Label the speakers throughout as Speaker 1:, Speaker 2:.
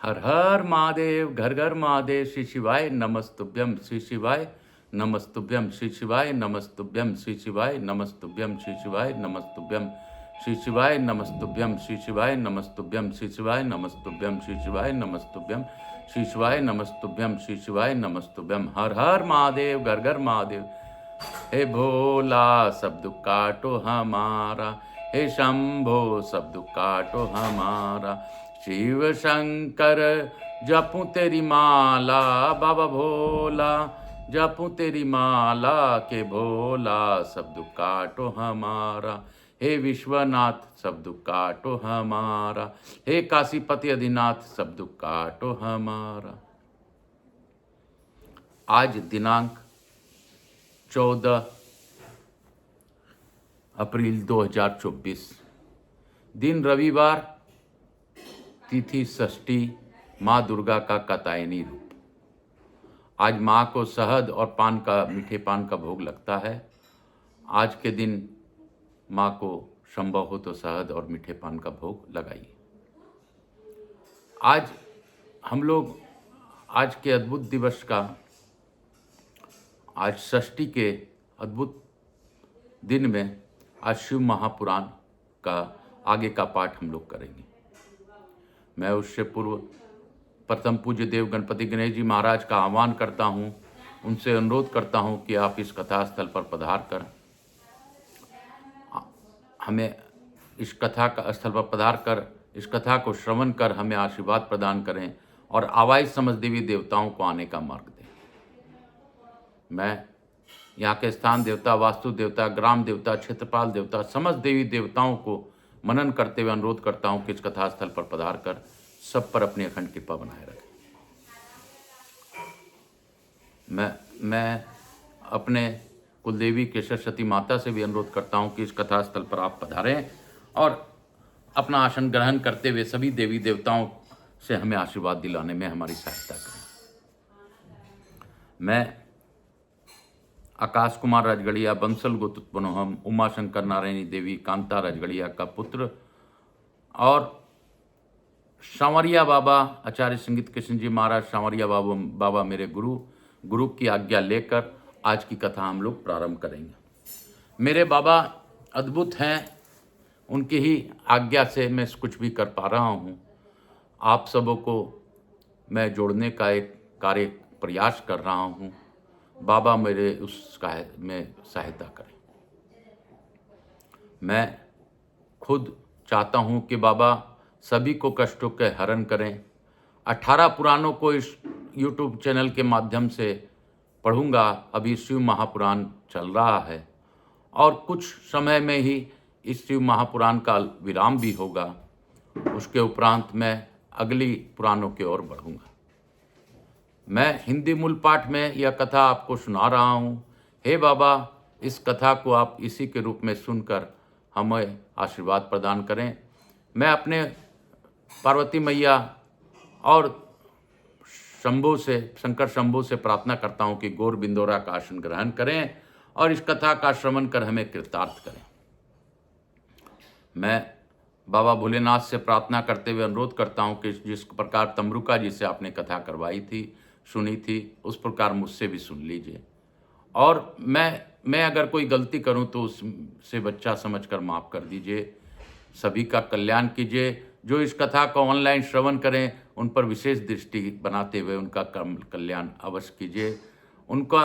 Speaker 1: हर हर महादेव, घर घर महादेव। श्री शिवाय नमस्तुभ्यम, श्री शिवाय नमस्तुभ्यम, श्री शिवाय नमस्तुभ्यम, श्री शिवाय नमस्तुभ्यम, श्री शिवाय नमस्तुभ्यम, श्री शिवाय नमस्तुभ्यम, श्री शिवाय नमस्तुभ्यम, श्री शिवाय नमस्तुभ्यम, श्री शिवाय नमस्तुभ्यम, श्री शिवाय नमस्तुभ्यम, श्री शिवाय नमस्तुभ्यम। हर हर महादेव, घर घर महादेव। हे भोला सब दुख काटो हमारा, हे शंभो सब दुख काटो हमारा। शिव शंकर जपूं तेरी माला, बाबा भोला जपूं तेरी माला के भोला सब दुख काटो हमारा। हे विश्वनाथ सब दुख काटो हमारा, हे काशीपति अधिनाथ सब दुख काटो हमारा। आज दिनांक 14 अप्रैल 2024, दिन रविवार, तिथि षष्ठी, माँ दुर्गा का कात्यायनी रूप। आज माँ को शहद और पान का, मीठे पान का भोग लगता है। आज के दिन माँ को संभव हो तो शहद और मीठे पान का भोग लगाइए। आज हम लोग आज के अद्भुत दिवस का, आज षष्ठी के अद्भुत दिन में आज शिव महापुराण का आगे का पाठ हम लोग करेंगे। मैं उससे पूर्व प्रथम पूज्य देव गणपति गणेश जी महाराज का आह्वान करता हूँ, उनसे अनुरोध करता हूँ कि आप इस कथा स्थल पर पधार कर हमें इस कथा का स्थल पर पधार कर इस कथा को श्रवण कर हमें आशीर्वाद प्रदान करें और आवाज़ समझ देवी देवताओं को आने का मार्ग दें। मैं यहाँ के स्थान देवता, वास्तु देवता, ग्राम देवता, क्षेत्रपाल देवता, समस्त देवी देवताओं को मनन करते हुए अनुरोध करता हूँ कि इस कथा स्थल पर पधार कर सब पर अपनी अखंड कृपा बनाए रखें। मैं अपने कुलदेवी के सरस्वती माता से भी अनुरोध करता हूँ कि इस कथा स्थल पर आप पधारें और अपना आसन ग्रहण करते हुए सभी देवी देवताओं से हमें आशीर्वाद दिलाने में हमारी सहायता करें। मैं आकाश कुमार राजगढ़िया, बंसल गोत्रोत्पन्नो हम, उमा शंकर नारायणी देवी कांता राजगढ़िया का पुत्र और सांवरिया बाबा आचार्य संगीत कृष्ण जी महाराज सांवरिया बाबा मेरे गुरु की आज्ञा लेकर आज की कथा हम लोग प्रारंभ करेंगे। मेरे बाबा अद्भुत हैं, उनकी ही आज्ञा से मैं कुछ भी कर पा रहा हूँ। आप सबों को मैं जोड़ने का एक कार्य प्रयास कर रहा हूँ। बाबा मेरे उस में सहायता करें। मैं खुद चाहता हूँ कि बाबा सभी को कष्टों के हरण करें। 18 पुराणों को इस YouTube चैनल के माध्यम से पढ़ूंगा। अभी शिव महापुराण चल रहा है और कुछ समय में ही इस शिव महापुराण का विराम भी होगा। उसके उपरांत मैं अगली पुराणों की ओर बढ़ूंगा। मैं हिंदी मूल पाठ में यह कथा आपको सुना रहा हूँ। हे बाबा, इस कथा को आप इसी के रूप में सुनकर हमें आशीर्वाद प्रदान करें। मैं अपने पार्वती मैया और शंकर शंभू से प्रार्थना करता हूँ कि गौर बिंदोरा का आसन ग्रहण करें और इस कथा का श्रवण कर हमें कृतार्थ करें। मैं बाबा भोलेनाथ से प्रार्थना करते हुए अनुरोध करता हूँ कि जिस प्रकार तमरुका जी से आपने कथा करवाई थी, सुनी थी, उस प्रकार मुझसे भी सुन लीजिए। और मैं अगर कोई गलती करूं तो उससे बच्चा समझकर माफ़ कर दीजिए। सभी का कल्याण कीजिए। जो इस कथा को ऑनलाइन श्रवण करें उन पर विशेष दृष्टि बनाते हुए उनका कल्याण अवश्य कीजिए। उनका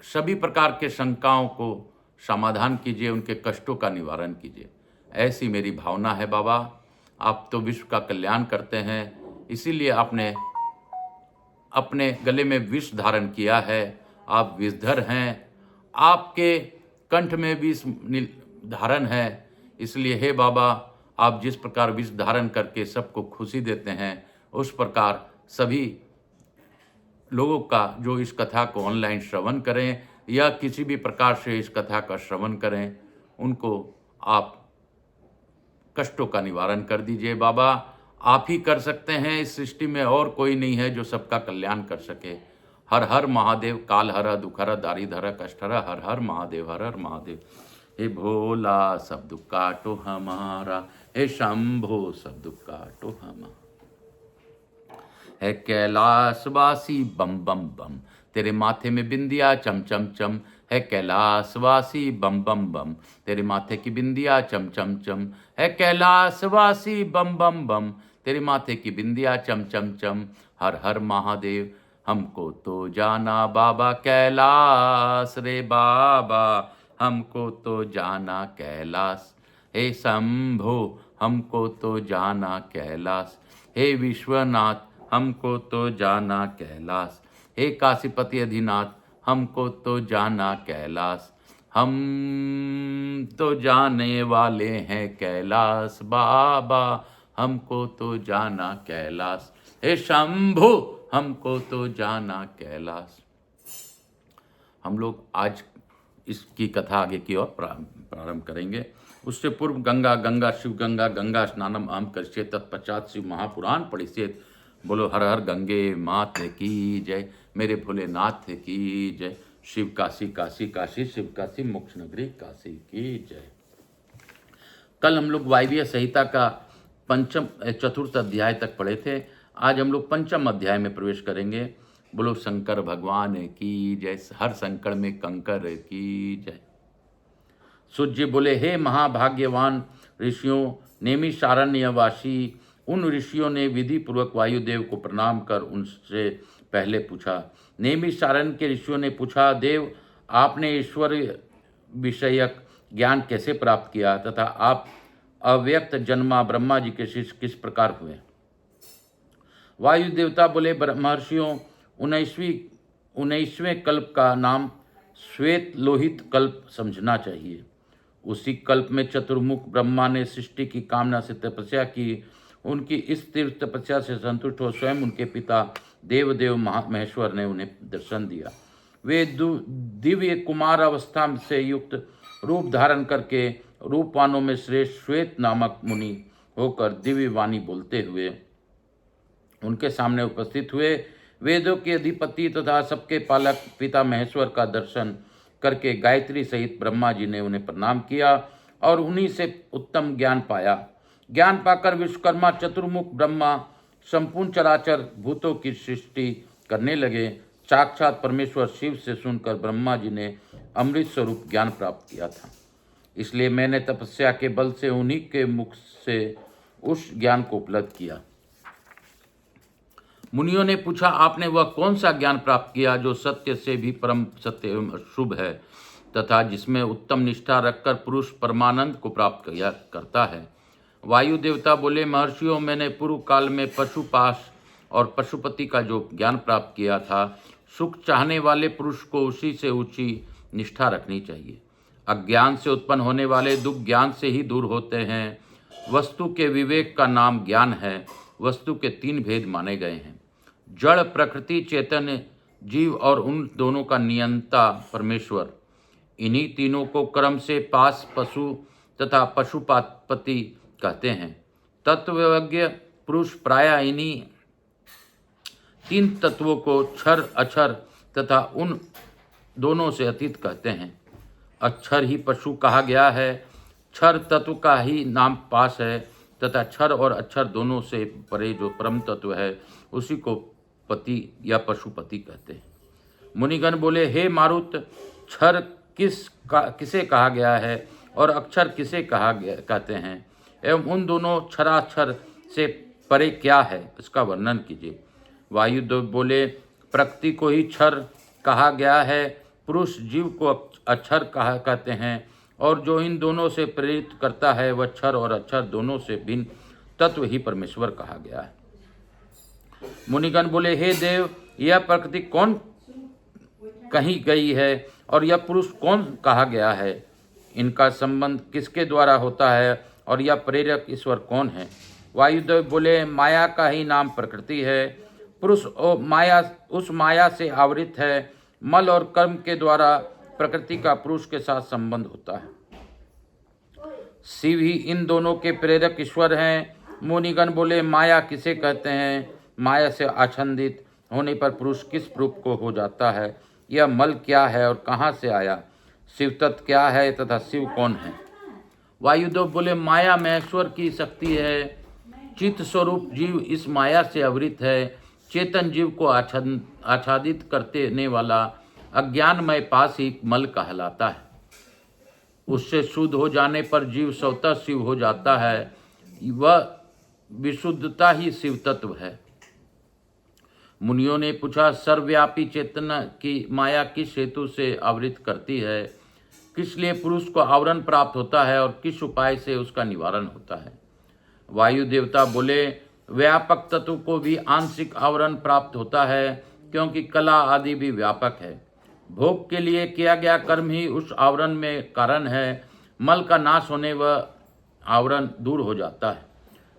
Speaker 1: सभी प्रकार के शंकाओं को समाधान कीजिए, उनके कष्टों का निवारण कीजिए। ऐसी मेरी भावना है बाबा। आप तो विश्व का कल्याण करते हैं, इसीलिए आपने अपने गले में विष धारण किया है। आप विषधर हैं, आपके कंठ में विष धारण है। इसलिए हे बाबा, आप जिस प्रकार विष धारण करके सबको खुशी देते हैं, उस प्रकार सभी लोगों का जो इस कथा को ऑनलाइन श्रवण करें या किसी भी प्रकार से इस कथा का श्रवण करें, उनको आप कष्टों का निवारण कर दीजिए। बाबा, आप ही कर सकते हैं। इस सृष्टि में और कोई नहीं है जो सबका कल्याण कर सके। हर हर महादेव, काल हर, दुख हर, दारिद्र हर, कष्ट हर, हर हर महादेव, हर हर महादेव। हे भोला सब दुख काटो हमारा, हे शंभो सब दुख काटो हमारा। है कैलाशवासी बम बम बम। तेरे माथे में बिंदिया चम चम चम, है कैलाशवासी बम बम बम। तेरे माथे की बिंदिया चम चम चम, है कैलाशवासी बम बम बम। तेरे माथे की बिंदिया चम चम चम। हर हर महादेव, हमको तो जाना बाबा कैलाश रे बाबा, हमको तो जाना कैलाश। हे शंभो, हमको तो जाना कैलाश। हे विश्वनाथ, हमको तो जाना कैलाश। हे काशीपति अधिनाथ, हमको तो जाना कैलाश। हम तो जाने वाले हैं कैलाश बाबा, हमको तो जाना कैलाश। हे शंभु, हमको तो जाना कैलाश। हम लोग आज इसकी कथा आगे की ओर प्रारंभ करेंगे। उससे पूर्व गंगा गंगा शिव गंगा, गंगा स्नानम अहम करिष्ये, तत्पश्चात शिव महापुराण पढ़िष्येत्। बोलो हर हर गंगे मात की जय, मेरे भोलेनाथ की जय। शिव काशी काशी काशी, शिव काशी मोक्ष नगरी काशी की जय। कल हम लोग वायवीय संहिता का चतुर्थ अध्याय तक पढ़े थे। आज हम लोग पंचम अध्याय में प्रवेश करेंगे। बोलो शंकर भगवान की जय, हर संकट में कंकर की जय। सूर्य जी बोले, हे महाभाग्यवान ऋषियों, नैमिषारण्यवासी उन ऋषियों ने विधि पूर्वक वायुदेव को प्रणाम कर उनसे पहले पूछा। नैमिषारण्य के ऋषियों ने पूछा, देव आपने ईश्वर विषयक ज्ञान कैसे प्राप्त किया तथा आप अव्यक्त जन्मा ब्रह्मा जी के शिष्य किस प्रकार हुए। वायु देवता बोले, महर्षियों, 19वें कल्प का नाम श्वेत लोहित कल्प समझना चाहिए। उसी कल्प में चतुर्मुख ब्रह्मा ने सृष्टि की कामना से तपस्या की। उनकी इस तीव्र तपस्या से संतुष्ट हो स्वयं उनके पिता देवदेव महेश्वर ने उन्हें दर्शन दिया। वे दिव्य कुमार अवस्था से युक्त रूप धारण करके रूपवानों में श्रेष्ठ श्वेत नामक मुनि होकर दिव्य वाणी बोलते हुए उनके सामने उपस्थित हुए। वेदों के अधिपति तथा सबके पालक पिता महेश्वर का दर्शन करके गायत्री सहित ब्रह्मा जी ने उन्हें प्रणाम किया और उन्हीं से उत्तम ज्ञान पाया। ज्ञान पाकर विश्वकर्मा चतुर्मुख ब्रह्मा संपूर्ण चराचर भूतों की सृष्टि करने लगे। साक्षात परमेश्वर शिव से सुनकर ब्रह्मा जी ने अमृत स्वरूप ज्ञान प्राप्त किया था, इसलिए मैंने तपस्या के बल से उन्हीं के मुख से उस ज्ञान को उपलब्ध किया। मुनियों ने पूछा, आपने वह कौन सा ज्ञान प्राप्त किया जो सत्य से भी परम सत्य एवं शुभ है तथा जिसमें उत्तम निष्ठा रखकर पुरुष परमानंद को प्राप्त करता है। वायु देवता बोले, महर्षियों, मैंने पूर्व काल में पशुपाश और पशुपति का जो ज्ञान प्राप्त किया था, सुख चाहने वाले पुरुष को उसी से ऊंची निष्ठा रखनी चाहिए। अज्ञान से उत्पन्न होने वाले दुख ज्ञान से ही दूर होते हैं। वस्तु के विवेक का नाम ज्ञान है। वस्तु के 3 भेद माने गए हैं, जड़, प्रकृति, चैतन्य, जीव और उन दोनों का नियंता परमेश्वर। इन्हीं तीनों को क्रम से पास, पशु तथा पशुपति कहते हैं। तत्वज्ञ पुरुष प्रायः इन्हीं 3 तत्वों को क्षर, अक्षर तथा उन दोनों से अतीत कहते हैं। अक्षर ही पशु कहा गया है। क्षर तत्व का ही नाम पास है तथा क्षर और अक्षर दोनों से परे जो परम तत्व है उसी को पति या पशुपति कहते हैं। मुनिगण बोले, हे मारुत, क्षर किसे कहा गया है और अक्षर किसे कहते हैं एवं उन दोनों क्षराक्षर से परे क्या है, इसका वर्णन कीजिए। वायुदेव बोले, प्रकृति को ही क्षर कहा गया है। पुरुष जीव को अक्षर कहते हैं और जो इन दोनों से प्रेरित करता है वह क्षर और अक्षर दोनों से भिन्न तत्व ही परमेश्वर कहा गया है। मुनिगण बोले, हे देव, यह प्रकृति कौन कही गई है और यह पुरुष कौन कहा गया है? इनका संबंध किसके द्वारा होता है और यह प्रेरक ईश्वर कौन है? वायुदेव बोले, माया का ही नाम प्रकृति है। पुरुष उस माया से आवृत है। मल और कर्म के द्वारा प्रकृति का पुरुष के साथ संबंध होता है। शिव ही इन दोनों के प्रेरक ईश्वर हैं। मुनिगण बोले, माया किसे कहते हैं? माया से आच्छादित होने पर पुरुष किस रूप को हो जाता है? यह मल क्या है और कहाँ से आया? शिव तत्व क्या है तथा शिव कौन है? वायुदेव बोले, माया महेश्वर की शक्ति है। चित्त स्वरूप जीव इस माया से आवृत है। चेतन जीव को आच्छादित करने वाला अज्ञानमय पास ही मल कहलाता है। उससे शुद्ध हो जाने पर जीव स्वतः शिव हो जाता है। वह विशुद्धता ही शिव तत्व है। मुनियों ने पूछा, सर्वव्यापी चेतना की माया किस हेतु से आवृत करती है? किस लिए पुरुष को आवरण प्राप्त होता है और किस उपाय से उसका निवारण होता है? वायु देवता बोले, व्यापक तत्व को भी आंशिक आवरण प्राप्त होता है, क्योंकि कला आदि भी व्यापक है। भोग के लिए किया गया कर्म ही उस आवरण में कारण है। मल का नाश होने वह आवरण दूर हो जाता है।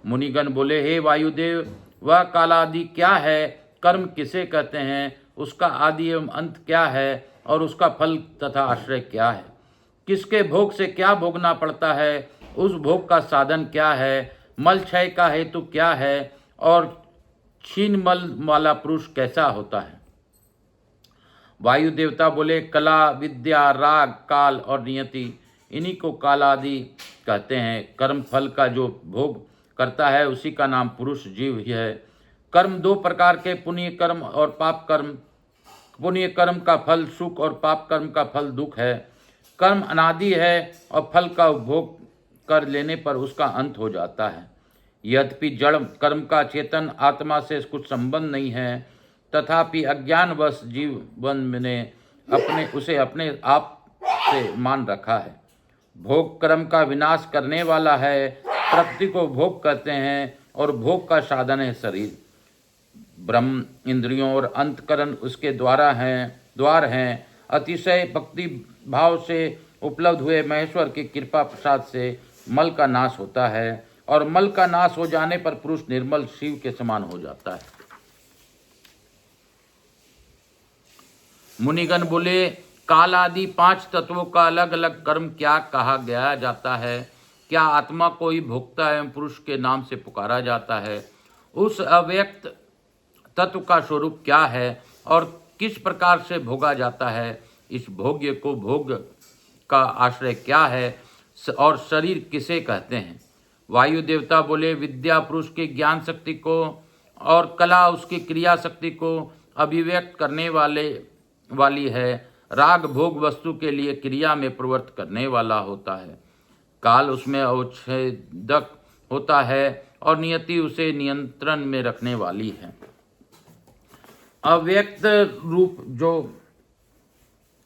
Speaker 1: मुनिगण बोले, हे वायुदेव, वह कालादि क्या है? कर्म किसे कहते हैं? उसका आदि एवं अंत क्या है? और उसका फल तथा आश्रय क्या है? किसके भोग से क्या भोगना पड़ता है? उस भोग का साधन क्या है? मल क्षय का हेतु क्या है? और क्षीण मल वाला पुरुष कैसा होता है? वायु देवता बोले, कला, विद्या, राग, काल और नियति, इन्हीं को कालादि कहते हैं। कर्म फल का जो भोग करता है उसी का नाम पुरुष जीव ही है। कर्म दो प्रकार के, पुण्य कर्म और पाप कर्म। पुण्य कर्म का फल सुख और पाप कर्म का फल दुख है। कर्म अनादि है और फल का उपभोग कर लेने पर उसका अंत हो जाता है। यद्यपि जड़ कर्म का चेतन आत्मा से कुछ संबंध नहीं है, तथापि अज्ञानवश जीवन ने उसे अपने आप से मान रखा है। भोग कर्म का विनाश करने वाला है। प्रकृति को भोग कहते हैं और भोग का साधन है शरीर। ब्रह्म, इंद्रियों और अंतकरण उसके द्वार हैं। अतिशय भक्ति भाव से उपलब्ध हुए महेश्वर की कृपा प्रसाद से मल का नाश होता है और मल का नाश हो जाने पर पुरुष निर्मल शिव के समान हो जाता है। मुनिगण बोले, काल आदि 5 तत्वों का अलग अलग कर्म क्या कहा गया जाता है? क्या आत्मा को ही भोक्ता एवं पुरुष के नाम से पुकारा जाता है? उस अव्यक्त तत्व का स्वरूप क्या है और किस प्रकार से भोगा जाता है? इस भोग्य को भोग का आश्रय क्या है और शरीर किसे कहते हैं? वायु देवता बोले, विद्या पुरुष की ज्ञान शक्ति को और कला उसकी क्रिया शक्ति को अभिव्यक्त करने वाली है। राग भोग वस्तु के लिए क्रिया में प्रवृत्त करने वाला होता है। काल उसमें अवच्छेदक होता है और नियति उसे नियंत्रण में रखने वाली है। अव्यक्त रूप जो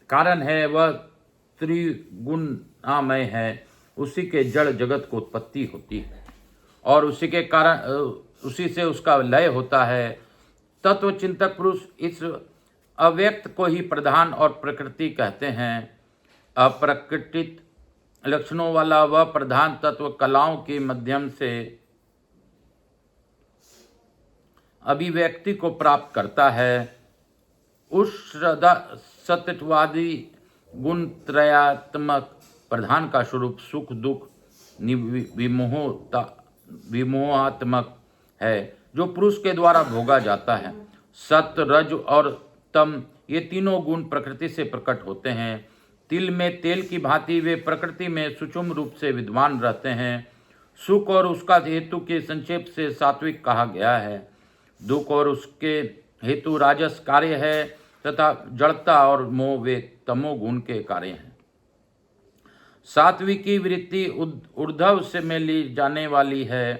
Speaker 1: कारण है वह त्रिगुणामय है। उसी के जड़ जगत को उत्पत्ति होती है और उसी के कारण उसी से उसका लय होता है। तत्व चिंतक पुरुष इस अव्यक्त को ही प्रधान और प्रकृति कहते हैं। अप्रकटित लक्षणों वाला वह प्रधान तत्व कलाओं के माध्यम से अभिव्यक्ति को प्राप्त करता है। उस सत्यवादी गुण त्रयात्मक प्रधान का स्वरूप सुख दुख विमोहात्मक है, जो पुरुष के द्वारा भोगा जाता है। सत्य, रज और तम, ये तीनों गुण प्रकृति से प्रकट होते हैं। तिल में तेल की भांति वे प्रकृति में सूक्ष्म रूप से विद्वान रहते हैं। सुख और उसका हेतु के संक्षेप से सात्विक कहा गया है। दुख और उसके हेतु राजस कार्य है तथा जड़ता और मोह वे तमो गुण के कार्य हैं। सात्विकी वृत्ति ऊर्ध्व से में ली जाने वाली है,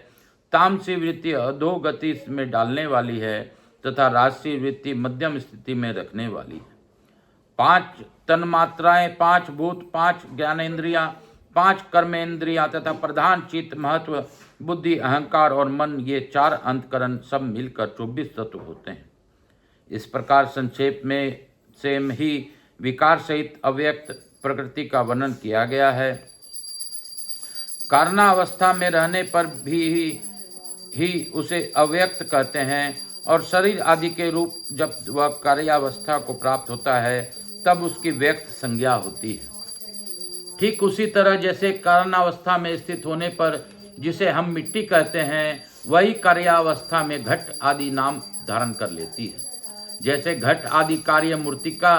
Speaker 1: तामसी वृत्ति अधोगति में डालने वाली है तथा राजसी वृत्ति मध्यम स्थिति में रखने वाली है। 5 तन्मात्राएं, 5 भूत, 5 ज्ञानेन्द्रियां, 5 कर्मेंद्रियां तथा प्रधान चित्त, महत्व, बुद्धि, अहंकार और मन, ये 4 अंतकरण सब मिलकर 24 तत्व होते हैं। इस प्रकार संक्षेप में से ही विकार सहित अव्यक्त प्रकृति का वर्णन किया गया है। कारणावस्था में रहने पर ही उसे अव्यक्त कहते हैं और शरीर आदि के रूप जब वह कार्यावस्था को प्राप्त होता है तब उसकी व्यक्त संज्ञा होती है। ठीक उसी तरह जैसे कारणावस्था में स्थित होने पर जिसे हम मिट्टी कहते हैं, वही कार्यावस्था में घट आदि नाम धारण कर लेती है। जैसे घट आदि कार्य मूर्तिका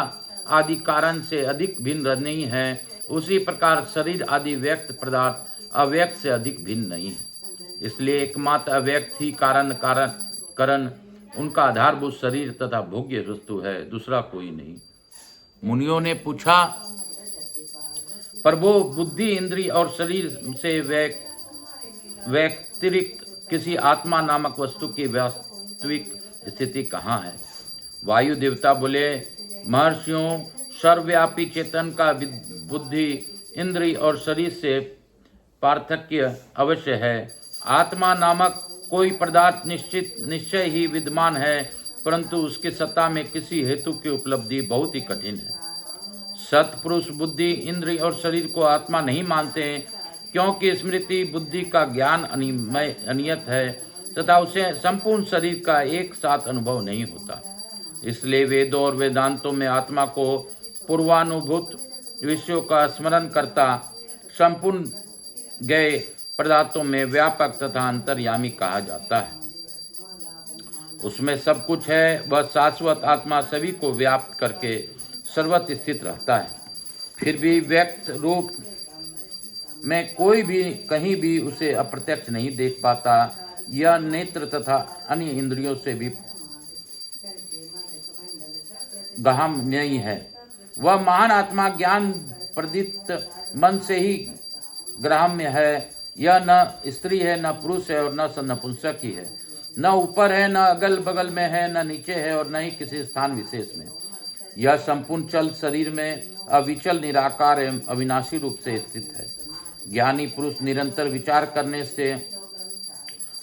Speaker 1: आदि कारण से अधिक भिन्न नहीं है, उसी प्रकार शरीर आदि व्यक्त पदार्थ अव्यक्त से अधिक भिन्न नहीं है। इसलिए एकमात्र अव्यक्त ही कारण उनका आधारभूत शरीर तथा भोग्य वस्तु है, दूसरा कोई नहीं। मुनियों ने पूछा, पर वो बुद्धि, इंद्रिय और शरीर से व्यतिरिक्त किसी आत्मा नामक वस्तु की वास्तविक स्थिति कहाँ है? वायु देवता बोले, महर्षियों, सर्वव्यापी चेतन का बुद्धि, इंद्रिय और शरीर से पार्थक्य अवश्य है। आत्मा नामक कोई पदार्थ निश्चय ही विद्यमान है, परंतु उसकी सत्ता में किसी हेतु की उपलब्धि बहुत ही कठिन है। सत्पुरुष बुद्धि, इंद्रिय और शरीर को आत्मा नहीं मानते हैं, क्योंकि स्मृति बुद्धि का ज्ञान अनियत है तथा उसे संपूर्ण शरीर का एक साथ अनुभव नहीं होता। इसलिए वेदों और वेदांतों में आत्मा को पूर्वानुभूत विषयों का स्मरण करता संपूर्ण गए पदार्थों में व्यापक तथा अंतर्यामी कहा जाता है। उसमें सब कुछ है, वह शाश्वत आत्मा सभी को व्याप्त करके सर्वत्र स्थित रहता है। फिर भी व्यक्त रूप में कोई भी कहीं भी उसे अप्रत्यक्ष नहीं देख पाता। यह नेत्र तथा अन्य इंद्रियों से भी गहन नहीं है। वह महान आत्मा ज्ञान प्रदीप्त मन से ही ग्राह्य है। यह न स्त्री है, न पुरुष है और न नपुंसक ही है, न ऊपर है, न अगल बगल में है, न नीचे है और न ही किसी स्थान विशेष में। यह संपूर्ण चल शरीर में अविचल, निराकार एवं अविनाशी रूप से स्थित है। ज्ञानी पुरुष निरंतर विचार करने से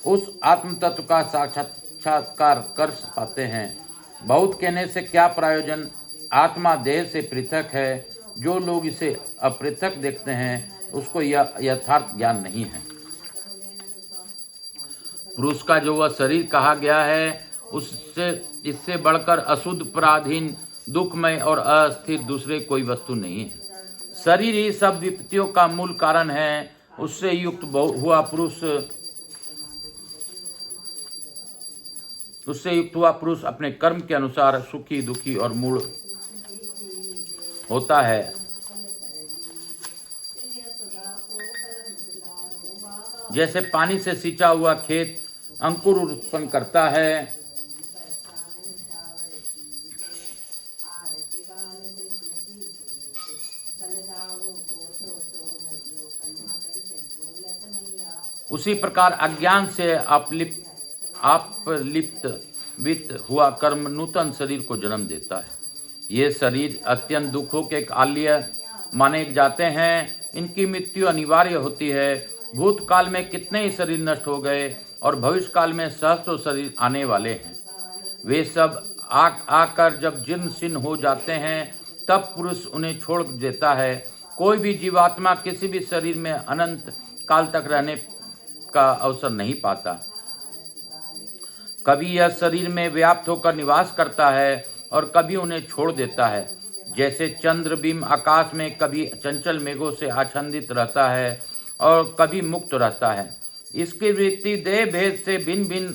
Speaker 1: उस आत्म तत्व का साक्षात्कार कर पाते हैं। बहुत कहने से क्या प्रयोजन? आत्मा देह से पृथक है। जो लोग इसे अपृथक देखते हैं उसको यह यथार्थ ज्ञान नहीं है। पुरुष का जो वह शरीर कहा गया है, उससे इससे बढ़कर अशुद्ध, पराधीन, दुखमय और अस्थिर दूसरे कोई वस्तु नहीं है। शरीर ही सब विपत्तियों का मूल कारण है। उससे युक्त हुआ पुरुष अपने कर्म के अनुसार सुखी, दुखी और मूढ़ होता है। जैसे पानी से सिंचा हुआ खेत अंकुर उत्पन्न करता है, उसी प्रकार अज्ञान से वित्त हुआ कर्म नूतन शरीर को जन्म देता है। ये शरीर अत्यंत दुखों के काल्य माने जाते हैं। इनकी मृत्यु अनिवार्य होती है। भूतकाल में कितने ही शरीर नष्ट हो गए और भविष्य काल में सहस्त्रों शरीर आने वाले हैं। वे सब आकर जब जीर्ण शीर्ण हो जाते हैं, तब पुरुष उन्हें छोड़ देता है। कोई भी जीवात्मा किसी भी शरीर में अनंत काल तक रहने का अवसर नहीं पाता। कभी यह शरीर में व्याप्त होकर निवास करता है और कभी उन्हें छोड़ देता है। जैसे चंद्रबिंब आकाश में कभी चंचल मेघों से आच्छादित रहता है और कभी मुक्त रहता है। इसकी वृत्ति देह भेद से भिन्न भिन्न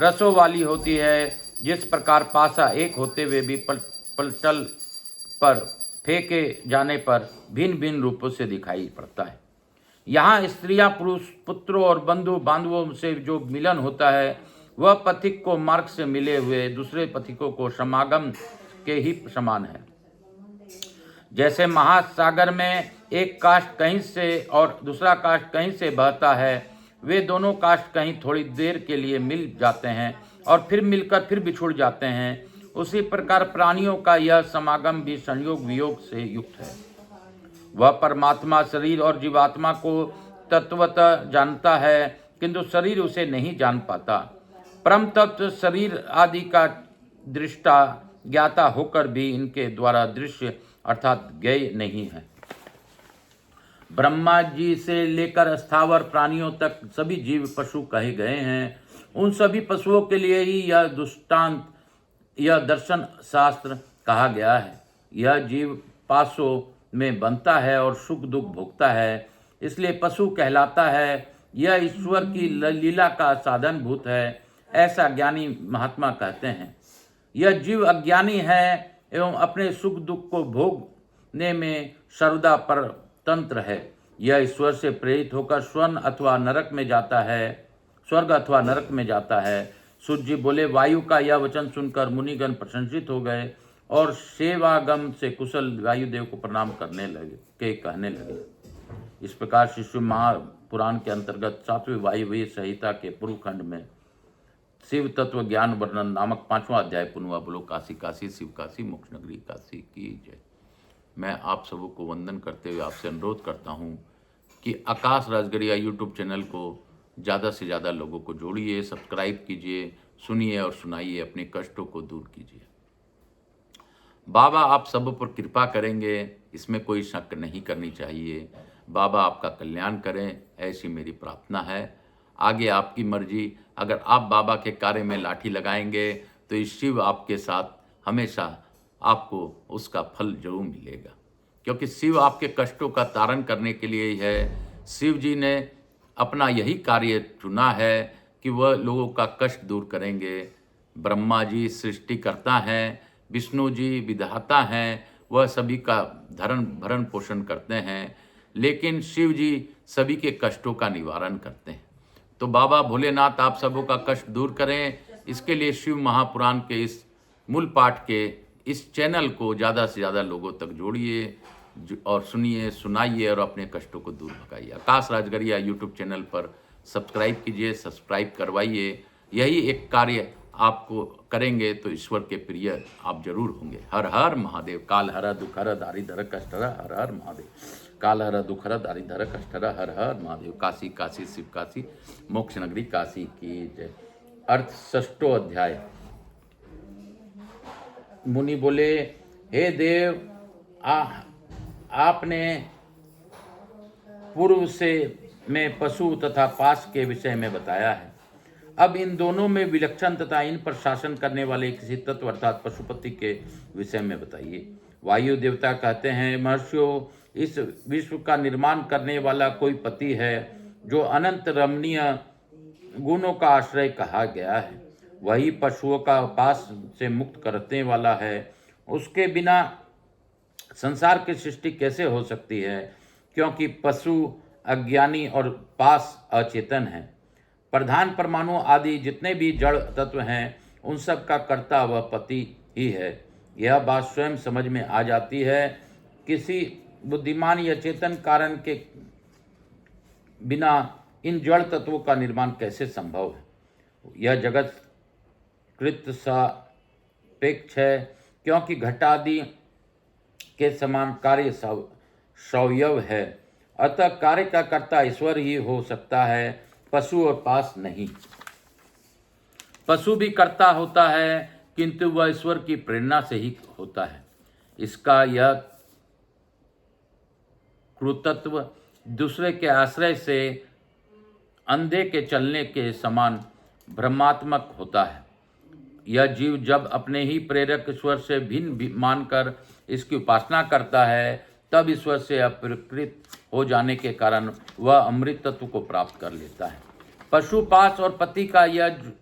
Speaker 1: रसों वाली होती है। जिस प्रकार पासा एक होते हुए भी पलटल पर फेंके जाने पर भिन्न भिन्न रूपों से दिखाई पड़ता है। यहाँ स्त्रियां, पुरुष, पुत्रों और बंधु बांधवों से जो मिलन होता है, वह पथिक को मार्ग से मिले हुए दूसरे पथिकों को समागम के ही समान है। जैसे महासागर में एक काष्ठ कहीं से और दूसरा काष्ठ कहीं से बहता है, वे दोनों काष्ठ कहीं थोड़ी देर के लिए मिल जाते हैं और फिर मिलकर फिर बिछुड़ जाते हैं। उसी प्रकार प्राणियों का यह समागम भी संयोग वियोग से युक्त है। वह परमात्मा शरीर और जीवात्मा को तत्वतः जानता है, किंतु शरीर उसे नहीं जान पाता। परम तत्व शरीर आदि का दृष्टा ज्ञाता होकर भी इनके द्वारा दृश्य अर्थात ज्ञेय नहीं है। ब्रह्मा जी से लेकर स्थावर प्राणियों तक सभी जीव पशु कहे गए हैं। उन सभी पशुओं के लिए ही यह दृष्टांत, यह दर्शन शास्त्र कहा गया है। यह जीव पासों में बनता है और सुख दुख भोगता है, इसलिए पशु कहलाता है। यह ईश्वर की लीला का साधन भूत है, ऐसा ज्ञानी महात्मा कहते हैं। यह जीव अज्ञानी है एवं अपने सुख दुख को भोगने में सर्वदा परतंत्र है। यह ईश्वर से प्रेरित होकर स्वर्ग अथवा नरक में जाता है। सूत जी बोले, वायु का यह वचन सुनकर मुनिगण प्रशंसित हो गए और सेवागम से कुशल वायुदेव को प्रणाम करने लगे के कहने लगे। इस प्रकार शिशु महापुराण के अंतर्गत 7वीं वायुव्य संहिता के पूर्व खंड में शिव तत्व ज्ञान वर्णन नामक 5वां अध्याय पूर्ण हुआ। बोलो काशी काशी शिव काशी मोक्ष नगरी काशी की जय। मैं आप सबों को वंदन करते हुए आपसे अनुरोध करता हूँ कि आकाश राजगढ़िया यूट्यूब चैनल को ज़्यादा से ज़्यादा लोगों को जोड़िए, सब्सक्राइब कीजिए, सुनिए और सुनाइए, अपने कष्टों को दूर कीजिए। बाबा आप सब पर कृपा करेंगे, इसमें कोई शक नहीं करनी चाहिए। बाबा आपका कल्याण करें, ऐसी मेरी प्रार्थना है। आगे आपकी मर्जी। अगर आप बाबा के कार्य में लाठी लगाएंगे तो इस शिव आपके साथ हमेशा आपको उसका फल जरूर मिलेगा, क्योंकि शिव आपके कष्टों का तारण करने के लिए ही है। शिव जी ने अपना यही कार्य चुना है कि वह लोगों का कष्ट दूर करेंगे। ब्रह्मा जी सृष्टिकर्ता हैं, विष्णु जी विधाता हैं, वह सभी का भरण पोषण करते हैं, लेकिन शिव जी सभी के कष्टों का निवारण करते हैं। तो बाबा भोलेनाथ आप सबों का कष्ट दूर करें, इसके लिए शिव महापुराण के इस मूल पाठ के इस चैनल को ज़्यादा से ज़्यादा लोगों तक जोड़िए और सुनिए, सुनाइए और अपने कष्टों को दूर भगाइए। आकाश राजगढ़िया यूट्यूब चैनल पर सब्सक्राइब कीजिए, सब्सक्राइब करवाइए। यही एक कार्य आपको करेंगे तो ईश्वर के प्रिय आप जरूर होंगे। हर हर महादेव। काल हर दुख हर दारिद्र कष्ट हर, हर हर महादेव। काल हर दुख हर दारिद्र कष्ट हर, हर हर महादेव। काशी काशी शिव काशी मोक्ष नगरी काशी की जय। अर्थ 6वां अध्याय। मुनि बोले, हे देव, आपने पूर्व से में पशु तथा पास के विषय में बताया है। अब इन दोनों में विलक्षण तथा इन पर शासन करने वाले किसी तत्व अर्थात पशुपति के विषय में बताइए। वायु देवता कहते हैं, महर्षियों, इस विश्व का निर्माण करने वाला कोई पति है जो अनंत रमणीय गुणों का आश्रय कहा गया है। वही पशुओं का पास से मुक्त करने वाला है। उसके बिना संसार की सृष्टि कैसे हो सकती है, क्योंकि पशु अज्ञानी और पास अचेतन है। प्रधान परमाणु आदि जितने भी जड़ तत्व हैं उन सब का कर्ता वह पति ही है। यह बात स्वयं समझ में आ जाती है। किसी बुद्धिमान या चेतन कारण के बिना इन जड़ तत्वों का निर्माण कैसे संभव है। यह जगत कृत सापेक्ष है, क्योंकि घटादि के समान कार्य सवयव है। अतः कार्य का कर्ता ईश्वर ही हो सकता है, पशु और पास नहीं। पशु भी कर्ता होता है, किंतु वह ईश्वर की प्रेरणा से ही होता है। इसका यह कृतत्व दूसरे के आश्रय से अंधे के चलने के समान भ्रमात्मक होता है। यह जीव जब अपने ही प्रेरक ईश्वर से भिन्न मानकर इसकी उपासना करता है, तब ईश्वर से अपकृत हो जाने के कारण वह अमृत तत्व को प्राप्त कर लेता है। पशु पास और पति का यह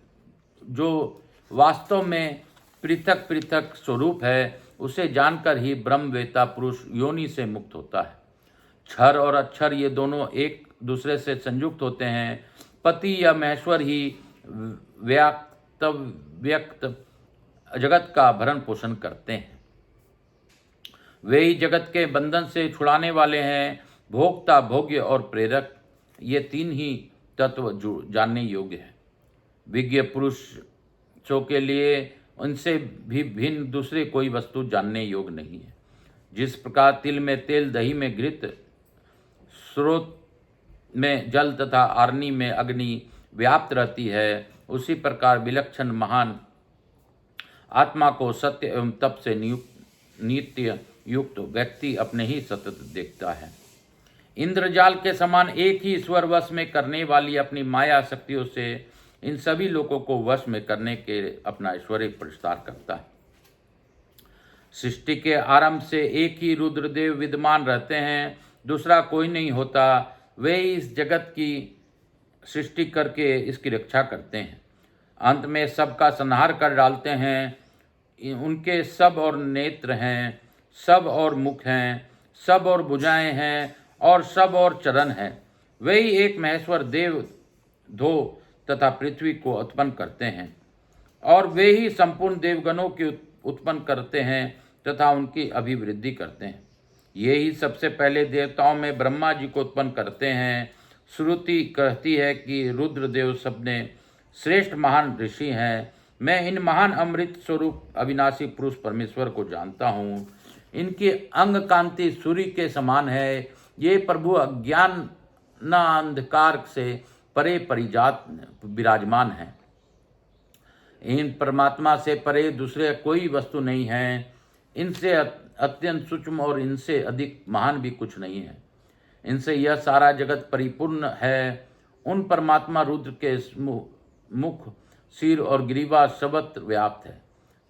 Speaker 1: जो वास्तव में पृथक पृथक स्वरूप है, उसे जानकर ही ब्रह्मवेता पुरुष योनि से मुक्त होता है। क्षर और अक्षर ये दोनों एक दूसरे से संयुक्त होते हैं। पति या महेश्वर ही व्यक्त जगत का भरण पोषण करते हैं। वे ही जगत के बंधन से छुड़ाने वाले हैं। भोक्ता, भोग्य और प्रेरक, ये तीन ही तत्व जो जानने योग्य है। विज्ञ पुरुषों के लिए उनसे भी भिन्न दूसरे कोई वस्तु जानने योग्य नहीं है। जिस प्रकार तिल में तेल, दही में घृत, स्रोत में जल तथा आरनी में अग्नि व्याप्त रहती है, उसी प्रकार विलक्षण महान आत्मा को सत्य एवं तप से नित्य युक्त व्यक्ति अपने ही सतत देखता है। इंद्रजाल के समान एक ही ईश्वर वश में करने वाली अपनी माया शक्तियों से इन सभी लोगों को वश में करने के अपना ऐश्वर्य प्रसार करता है। सृष्टि के आरंभ से एक ही रुद्रदेव विद्यमान रहते हैं, दूसरा कोई नहीं होता। वे इस जगत की सृष्टि करके इसकी रक्षा करते हैं, अंत में सबका संहार कर डालते हैं। उनके सब और नेत्र हैं, सब और मुख हैं, सब और भुजाएं हैं और सब और चरण हैं। वे ही एक महेश्वर देव, धो तथा पृथ्वी को उत्पन्न करते हैं। और वे ही संपूर्ण देवगणों की उत्पन्न करते हैं तथा उनकी अभिवृद्धि करते हैं। ये ही सबसे पहले देवताओं में ब्रह्मा जी को उत्पन्न करते हैं। श्रुति कहती है कि रुद्रदेव सबने श्रेष्ठ महान ऋषि हैं। मैं इन महान अमृत स्वरूप अविनाशी पुरुष परमेश्वर को जानता हूँ। इनकी अंग कांति सूर्य के समान है। ये प्रभु अज्ञान न अंधकार से परे परिजात विराजमान है। इन परमात्मा से परे दूसरे कोई वस्तु नहीं है। इनसे अत्यंत सूक्ष्म और इनसे अधिक महान भी कुछ नहीं है। इनसे यह सारा जगत परिपूर्ण है। उन परमात्मा रुद्र के मुख, सिर और ग्रीवा सर्वत्र व्याप्त है।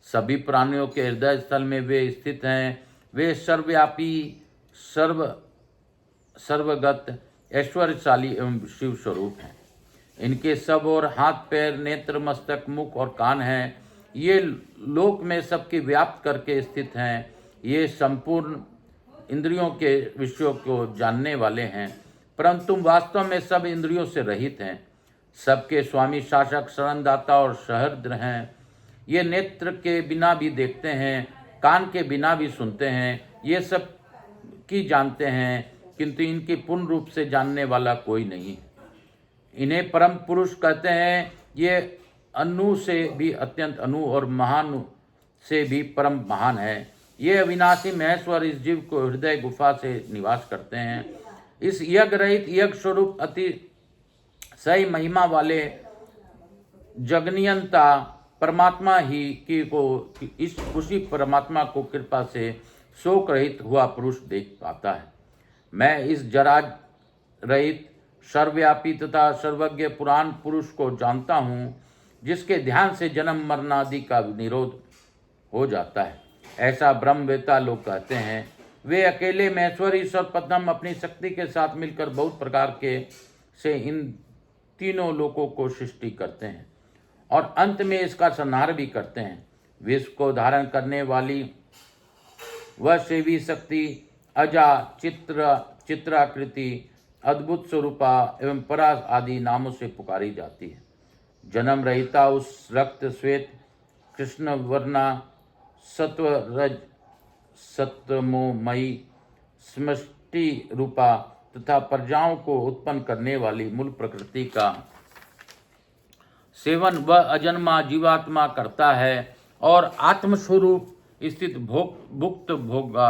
Speaker 1: सभी प्राणियों के हृदय स्थल में वे स्थित हैं। वे सर्वव्यापी, सर्वगत, ऐश्वर्यशाली एवं शिव स्वरूप हैं। इनके सब और हाथ, पैर, नेत्र, मस्तक, मुख और कान हैं। ये लोक में सबकी व्याप्त करके स्थित हैं। ये संपूर्ण इंद्रियों के विषयों को जानने वाले हैं, परंतु वास्तव में सब इंद्रियों से रहित हैं। सबके स्वामी, शासक, शरणदाता और सहृदय हैं। ये नेत्र के बिना भी देखते हैं, कान के बिना भी सुनते हैं। ये सब की जानते हैं, किंतु इनकी पूर्ण रूप से जानने वाला कोई नहीं। इन्हें परम पुरुष कहते हैं। ये अनु से भी अत्यंत अनु और महान से भी परम महान है। ये अविनाशी महेश्वर इस जीव को हृदय गुफा से निवास करते हैं। इस यज्ञ रहित यज्ञ स्वरूप अति सही महिमा वाले जगनियंता परमात्मा ही की को इस उसी परमात्मा को कृपा से शोक रहित हुआ पुरुष देख पाता है। मैं इस जरा रहित, सर्वव्यापी तथा सर्वज्ञ पुराण पुरुष को जानता हूँ, जिसके ध्यान से जन्म मरण आदि का निरोध हो जाता है। ऐसा ब्रह्मवेता लोग कहते हैं। वे अकेले महेश्वर ईश्वर पद्म अपनी शक्ति के साथ मिलकर बहुत प्रकार के से इन तीनों लोकों को सृष्टि करते हैं और अंत में इसका संहार भी करते हैं। विश्व को धारण करने वाली वह सेवी शक्ति अजा, चित्राकृति, अद्भुत स्वरूपा एवं परा आदि नामों से पुकारी जाती है। जन्म रहिता उस रक्त श्वेत कृष्ण वर्णा सत्व रज सत्वमोमयी समष्टि रूपा तथा प्रजाओं को उत्पन्न करने वाली मूल प्रकृति का सेवन वह अजन्मा जीवात्मा करता है और आत्मस्वरूप स्थित भुक्त भोगा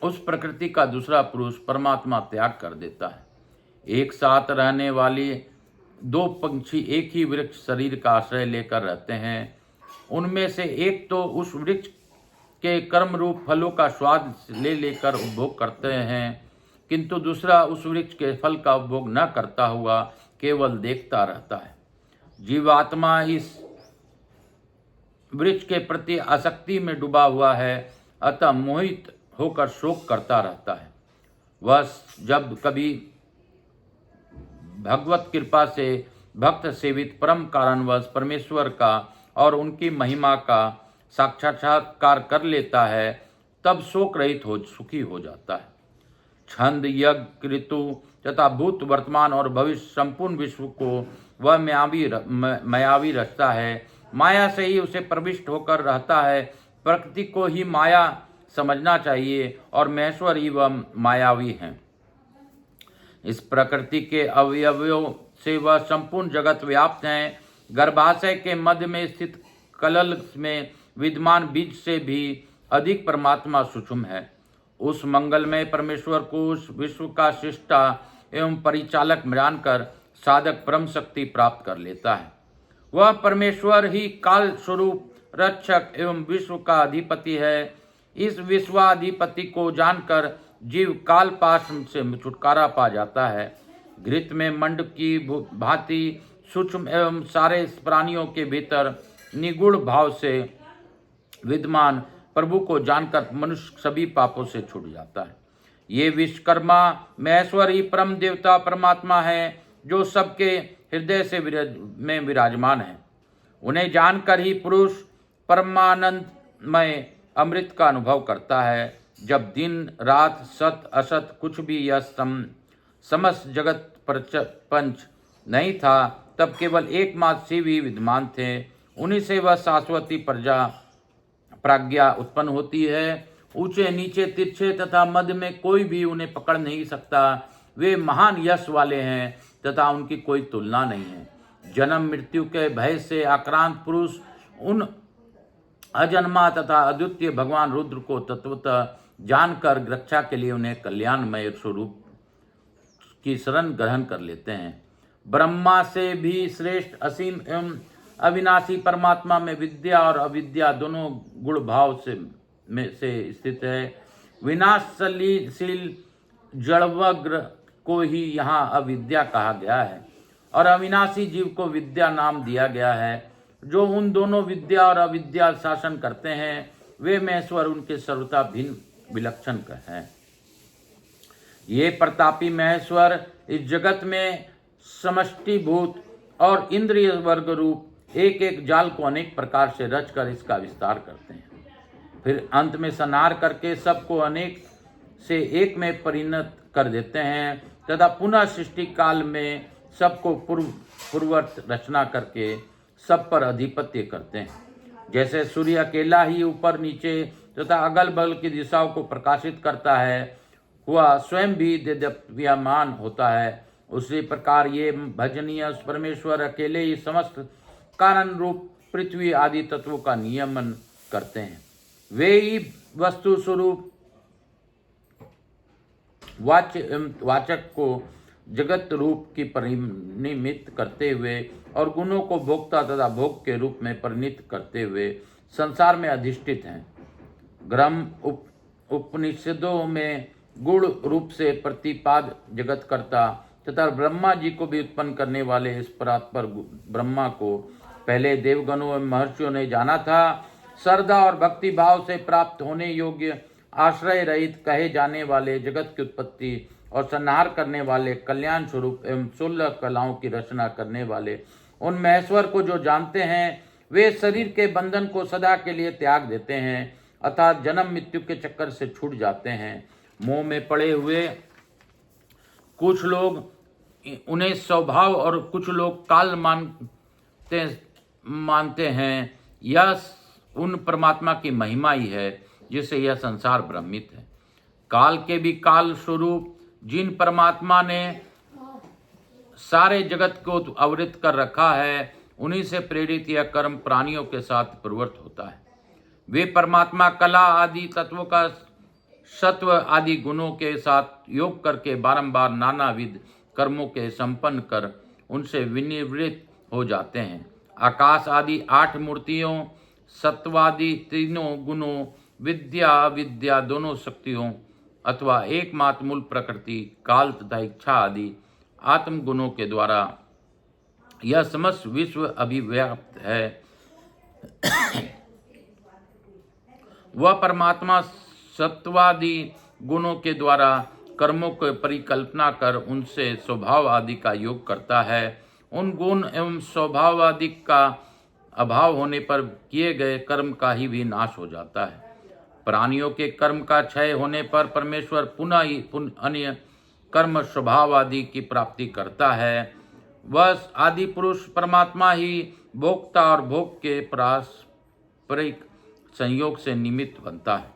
Speaker 1: उस प्रकृति का दूसरा पुरुष परमात्मा त्याग कर देता है। एक साथ रहने वाली दो पंछी एक ही वृक्ष शरीर का आश्रय लेकर रहते हैं। उनमें से एक तो उस वृक्ष के कर्म रूप फलों का स्वाद ले लेकर उपभोग करते हैं, किंतु दूसरा उस वृक्ष के फल का उपभोग न करता हुआ केवल देखता रहता है। जीवात्मा इस वृक्ष के प्रति आसक्ति में डूबा हुआ है, अतः मोहित होकर शोक करता रहता है। वह जब कभी भगवत कृपा से भक्त सेवित परम कारणवश परमेश्वर का और उनकी महिमा का साक्षात्कार कर लेता है, तब शोक रहित हो सुखी हो जाता है। छंद, यज्ञ, ऋतु तथा भूत, वर्तमान और भविष्य संपूर्ण विश्व को वह मायावी रचता है। माया से ही उसे प्रविष्ट होकर रहता है। प्रकृति को ही माया समझना चाहिए और महेश्वर ही वह मायावी हैं। इस प्रकृति के अवयवों से वह संपूर्ण जगत व्याप्त हैं। गर्भाशय के मध्य में स्थित कलल में विद्यमान बीज से भी अधिक परमात्मा सूक्ष्म है। उस मंगलमय परमेश्वर को उस विश्व का सृष्टा एवं परिचालक जानकर साधक परम शक्ति प्राप्त कर लेता है। वह परमेश्वर ही काल स्वरूप रक्षक एवं विश्व का अधिपति है। इस विश्वाधिपति को जानकर जीव काल पाश से छुटकारा पा जाता है। घृत में मंड की भांति सूक्ष्म एवं सारे प्राणियों के भीतर निगूढ़ भाव से विद्यमान प्रभु को जानकर मनुष्य सभी पापों से छूट जाता है। ये विश्वकर्मा महेश्वर ही परम देवता परमात्मा है, जो सबके हृदय से में विराजमान है। उन्हें जानकर ही पुरुष परमानंदमय अमृत का अनुभव करता है। जब दिन रात सत असत कुछ भी यह समस्त जगत प्रपंच नहीं था, तब केवल एकमात्र शिव ही विद्यमान थे। उन्हीं से वह शाश्वती प्रज्ञा उत्पन्न होती है। ऊंचे नीचे तिरछे तथा मध्य में कोई भी उन्हें पकड़ नहीं सकता। वे महान यश वाले हैं तथा उनकी कोई तुलना नहीं है। जन्म मृत्यु के भय से आक्रांत पुरुष उन अजन्मा तथा अद्वितीय भगवान रुद्र को तत्वतः जानकर रक्षा के लिए उन्हें कल्याणमय स्वरूप की शरण ग्रहण कर लेते हैं। ब्रह्मा से भी श्रेष्ठ असीम एवं अविनाशी परमात्मा में विद्या और अविद्या दोनों गुण भाव से स्थित है। विनाशशील जड़वग्र को ही यहाँ अविद्या कहा गया है और अविनाशी जीव को विद्या नाम दिया गया है। जो उन दोनों विद्या और अविद्या शासन करते हैं वे महेश्वर उनके सर्वथा भिन्न विलक्षण हैं। ये प्रतापी महेश्वर इस जगत में समष्टिभूत और इंद्रिय वर्ग रूप एक एक जाल को अनेक प्रकार से रचकर इसका विस्तार करते हैं। फिर अंत में संहार करके सबको अनेक से एक में परिणत कर देते हैं तथा पुनः सृष्टि काल में सबको पूर्ववत रचना करके सब पर अधिपत्य करते हैं। जैसे सूर्य अकेला ही ऊपर नीचे तथा अगल बगल की दिशाओं को प्रकाशित करता है, वह स्वयं भी देदीप्यमान होता है, उसी प्रकार ये भजनीय परमेश्वर अकेले ही समस्त कारण रूप पृथ्वी आदि तत्वों का नियमन करते हैं। वे ही वस्तु स्वरूप वाचक को जगत रूप की परिनिमित करते हुए और गुणों को भोक्ता तथा भोग के रूप में परिणित करते हुए संसार में अधिष्ठित हैं। ग्रह उपनिषदों में गुण रूप से प्रतिपाद जगत करता तथा ब्रह्मा जी को भी उत्पन्न करने वाले इस परात्पर ब्रह्मा को पहले देवगणों एवं महर्षियों ने जाना था। श्रद्धा और भक्ति भाव से प्राप्त होने योग्य आश्रय रहित कहे जाने वाले जगत की उत्पत्ति और संहार करने वाले कल्याण स्वरूप एवं 16 कलाओं की रचना करने वाले उन महेश्वर को जो जानते हैं वे शरीर के बंधन को सदा के लिए त्याग देते हैं अर्थात जन्म मृत्यु के चक्कर से छूट जाते हैं। मोह में पड़े हुए कुछ लोग उन्हें स्वभाव और कुछ लोग काल मानते हैं। यह उन परमात्मा की महिमा ही है जिससे यह संसार भ्रमित है। काल के भी काल स्वरूप जिन परमात्मा ने सारे जगत को आवृत कर रखा है उन्हीं से प्रेरित यह कर्म प्राणियों के साथ प्रवृत्त होता है। वे परमात्मा कला आदि तत्वों का सत्व आदि गुणों के साथ योग करके बारंबार नानाविध कर्मों के संपन्न कर उनसे विनिवृत्त हो जाते हैं। आकाश आदि 8 मूर्तियों, सत्वादि तीनों गुणों, विद्या विद्या दोनों शक्तियों अथवा एकमात्र मूल प्रकृति काल तथा इच्छा आदि आत्म गुणों के द्वारा यह समस्त विश्व अभिव्यक्त है। वह परमात्मा सत्वादि गुणों के द्वारा कर्मों को परिकल्पना कर उनसे स्वभाव आदि का योग करता है। उन गुण एवं स्वभाव आदि का अभाव होने पर किए गए कर्म का ही भी नाश हो जाता है। प्राणियों के कर्म का क्षय होने पर परमेश्वर पुनः अन्य कर्म स्वभाव आदि की प्राप्ति करता है। वह आदि पुरुष परमात्मा ही भोक्ता और भोग के पारस्परिक संयोग से निमित्त बनता है।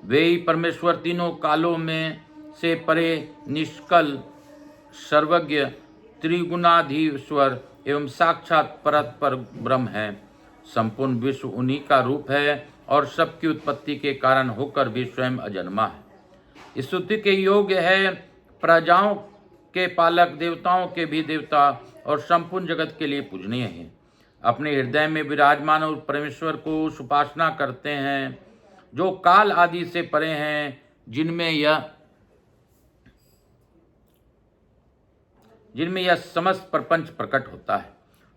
Speaker 1: वे ही परमेश्वर तीनों कालों में से परे निष्कल सर्वज्ञ त्रिगुणाधीश्वर एवं साक्षात परतपर ब्रह्म है। संपूर्ण विश्व उन्हीं का रूप है और सबकी उत्पत्ति के कारण होकर भी स्वयं अजन्मा है। स्तुति के योग्य है, प्रजाओं के पालक, देवताओं के भी देवता और संपूर्ण जगत के लिए पूजनीय है। अपने हृदय में विराजमान और परमेश्वर को उपासना करते हैं जो काल आदि से परे हैं, जिनमें यह समस्त प्रपंच प्रकट होता है।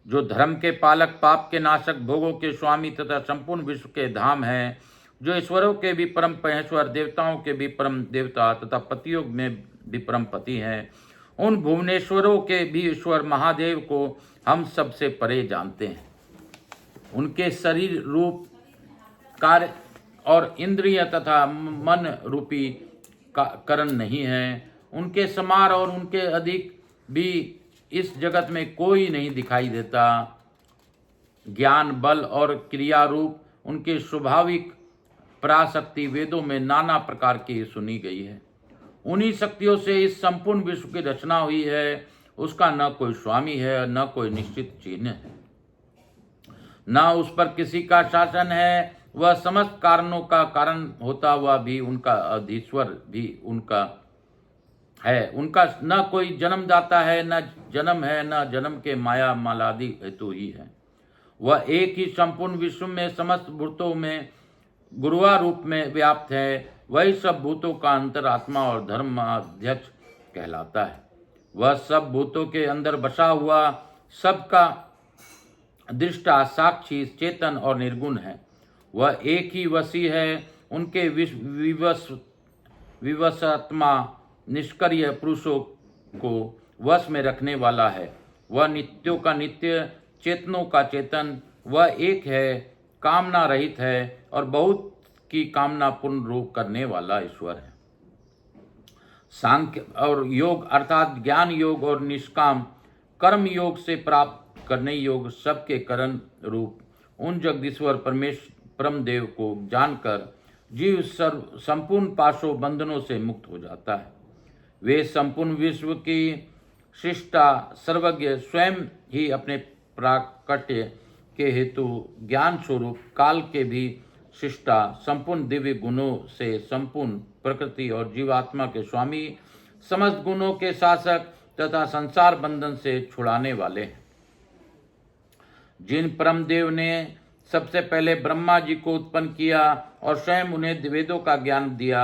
Speaker 1: जो धर्म के पालक, पाप के नाशक, भोगों के स्वामी तथा संपूर्ण विश्व के धाम हैं, जो ईश्वरों के भी परम महेश्वर, देवताओं के भी परम देवता तथा पतियों में भी परम पति हैं, उन भुवनेश्वरों के भी ईश्वर महादेव को हम सबसे परे जानते हैं। उनके शरीर रूप कार्य और इंद्रिय तथा मन रूपी करण नहीं है। उनके समार और उनके अधिक भी इस जगत में कोई नहीं दिखाई देता। ज्ञान, बल और क्रिया रूप उनके स्वाभाविक पराशक्ति वेदों में नाना प्रकार की सुनी गई है। उन्हीं शक्तियों से इस संपूर्ण विश्व की रचना हुई है। उसका न कोई स्वामी है, न कोई निश्चित चिन्ह है, न उस पर किसी का शासन है। वह समस्त कारणों का कारण होता हुआ भी उनका अधीश्वर भी उनका है। उनका न कोई जन्मदाता है, न जन्म है, न जन्म के माया मालादि हेतु ही है। वह एक ही संपूर्ण विश्व में समस्त भूतों में गुरुआ रूप में व्याप्त है। वही सब भूतों का अंतरात्मा और धर्माध्यक्ष कहलाता है। वह सब भूतों के अंदर बसा हुआ सबका दृष्टा, साक्षी, चेतन और निर्गुण है। वह एक ही वसी है। उनके विवशात्मा निष्क्रिय पुरुषों को वश में रखने वाला है। वह नित्यों का नित्य, चेतनों का चेतन। वह एक है, कामना रहित है और बहुत की कामना पूर्ण रूप करने वाला ईश्वर है। सांख्य और योग अर्थात ज्ञान योग और निष्काम कर्म योग से प्राप्त करने योग सबके करण रूप उन जगदीश्वर परम देव को जानकर जीव संपूर्ण पाशों बंधनों से मुक्त हो जाता है। वे संपूर्ण विश्व की सृष्टा सर्वज्ञ स्वयं ही अपने प्राकट्य के हेतु ज्ञान स्वरूप काल के भी सृष्टा, संपूर्ण दिव्य गुणों से संपूर्ण प्रकृति और जीवात्मा के स्वामी, समस्त गुणों के शासक तथा संसार बंधन से छुड़ाने वाले हैं। जिन परम देव ने सबसे पहले ब्रह्मा जी को उत्पन्न किया और स्वयं उन्हें वेदों का ज्ञान दिया,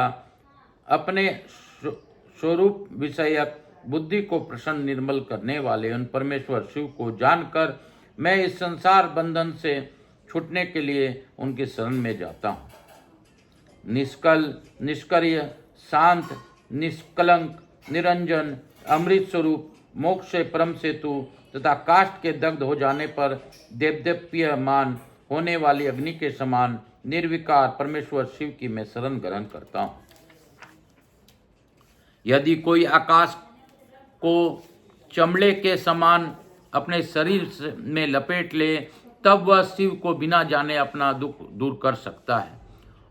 Speaker 1: अपने स्वरूप विषयक बुद्धि को प्रसन्न निर्मल करने वाले उन परमेश्वर शिव को जानकर मैं इस संसार बंधन से छूटने के लिए उनके शरण में जाता हूँ। निष्कल, निष्क्रिय, शांत, निष्कलंक, निरंजन, अमृत स्वरूप, मोक्ष से परम सेतु तथा काष्ठ के दग्ध हो जाने पर देवदेप्यमान होने वाली अग्नि के समान निर्विकार परमेश्वर शिव की मैं शरण ग्रहण करता हूँ। यदि कोई आकाश को चमड़े के समान अपने शरीर में लपेट ले, तब वह शिव को बिना जाने अपना दुख दूर कर सकता है।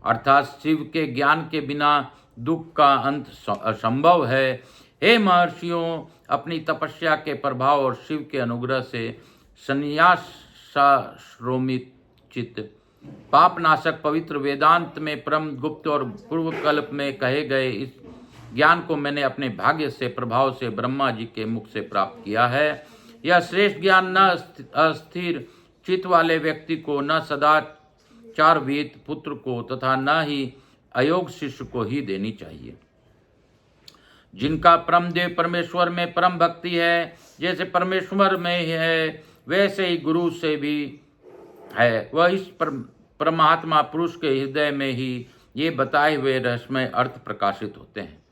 Speaker 1: अर्थात शिव के ज्ञान के बिना दुख का अंत असंभव है। हे महर्षियों, अपनी तपस्या के प्रभाव और शिव के अनुग्रह से संन्यासाश्रोमित चित्त पापनाशक पवित्र वेदांत में परम गुप्त और पूर्व कल्प में कहे गए इस ज्ञान को मैंने अपने भाग्य से प्रभाव से ब्रह्मा जी के मुख से प्राप्त किया है। यह श्रेष्ठ ज्ञान न अस्थिर चित्त वाले व्यक्ति को, न सदाचारविद पुत्र को तथा न ही अयोग शिष्य को ही देनी चाहिए। जिनका परम देव परमेश्वर में परम भक्ति है, जैसे परमेश्वर में है वैसे ही गुरु से भी है, वह इस परमात्मा पुरुष के हृदय में ही ये बताए हुए रहस्यमय अर्थ प्रकाशित होते हैं।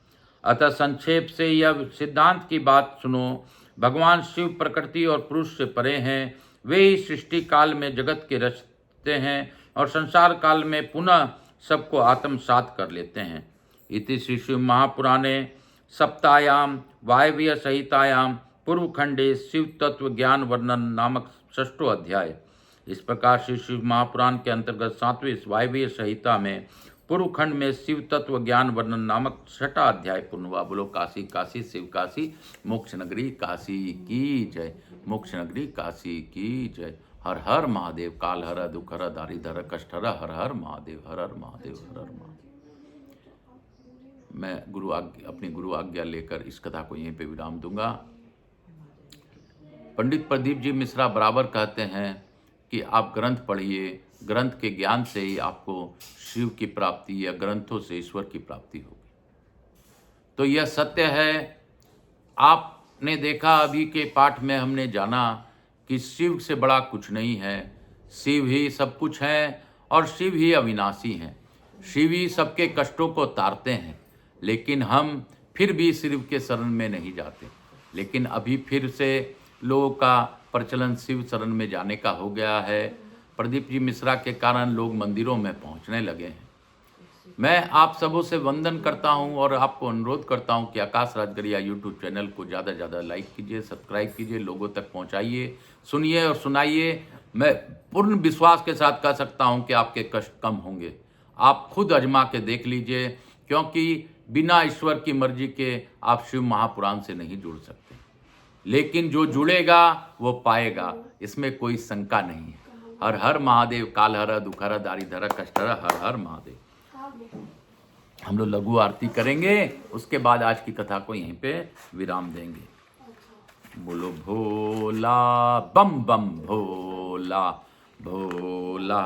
Speaker 1: अतः संक्षेप से यह सिद्धांत की बात सुनो। भगवान शिव प्रकृति और पुरुष से परे हैं। वे ही सृष्टि काल में जगत के रचते हैं और संसार काल में पुनः सबको आत्मसात कर लेते हैं। इति श्री शिव महापुराणे सप्तायाम वायव्य संहितायाम पूर्वखंडे शिव तत्व ज्ञान वर्णन नामक 6वां अध्याय। इस प्रकार श्री शिव महापुराण के अंतर्गत 7वीं वायव्य संहिता में पूर्व खंड में शिव तत्व ज्ञान वर्णन नामक 6वां अध्याय पूर्ण हुआ। बोलो काशी काशी शिव काशी, मोक्ष नगरी काशी की जय। मोक्ष नगरी काशी की जय। हर हर महादेव। काल हर, दुख हर, दारिद्र हर, कष्ट हर। हर हर महादेव, हर हर महादेव, हर हर महादेव। मैं अपनी गुरु आज्ञा लेकर इस कथा को यहीं पे विराम दूंगा। पंडित प्रदीप जी मिश्रा बराबर कहते हैं कि आप ग्रंथ पढ़िए, ग्रंथ के ज्ञान से ही आपको शिव की प्राप्ति या ग्रंथों से ईश्वर की प्राप्ति होगी। तो यह सत्य है। आपने देखा अभी के पाठ में हमने जाना कि शिव से बड़ा कुछ नहीं है। शिव ही सब कुछ है और शिव ही अविनाशी हैं। शिव ही सबके कष्टों को तारते हैं। लेकिन हम फिर भी शिव के शरण में नहीं जाते। लेकिन अभी फिर से लोगों का प्रचलन शिव शरण में जाने का हो गया है। प्रदीप जी मिश्रा के कारण लोग मंदिरों में पहुंचने लगे हैं। मैं आप सबों से वंदन करता हूं और आपको अनुरोध करता हूं कि आकाश राजगरिया यूट्यूब चैनल को ज़्यादा से ज़्यादा लाइक कीजिए, सब्सक्राइब कीजिए, लोगों तक पहुंचाइए, सुनिए और सुनाइए। मैं पूर्ण विश्वास के साथ कह सकता हूं कि आपके कष्ट कम होंगे। आप खुद आजमा के देख लीजिए, क्योंकि बिना ईश्वर की मर्जी के आप शिव महापुराण से नहीं जुड़ सकते, लेकिन जो जुड़ेगा वो पाएगा, इसमें कोई शंका नहीं है। हर हर महादेव, काल हर दुख हर दारी धर कष्ट हर, हर हर महादेव। हम लोग लघु आरती करेंगे, उसके बाद आज की कथा को यहीं पे विराम देंगे। बोलो भोला बम बम भोला, भोला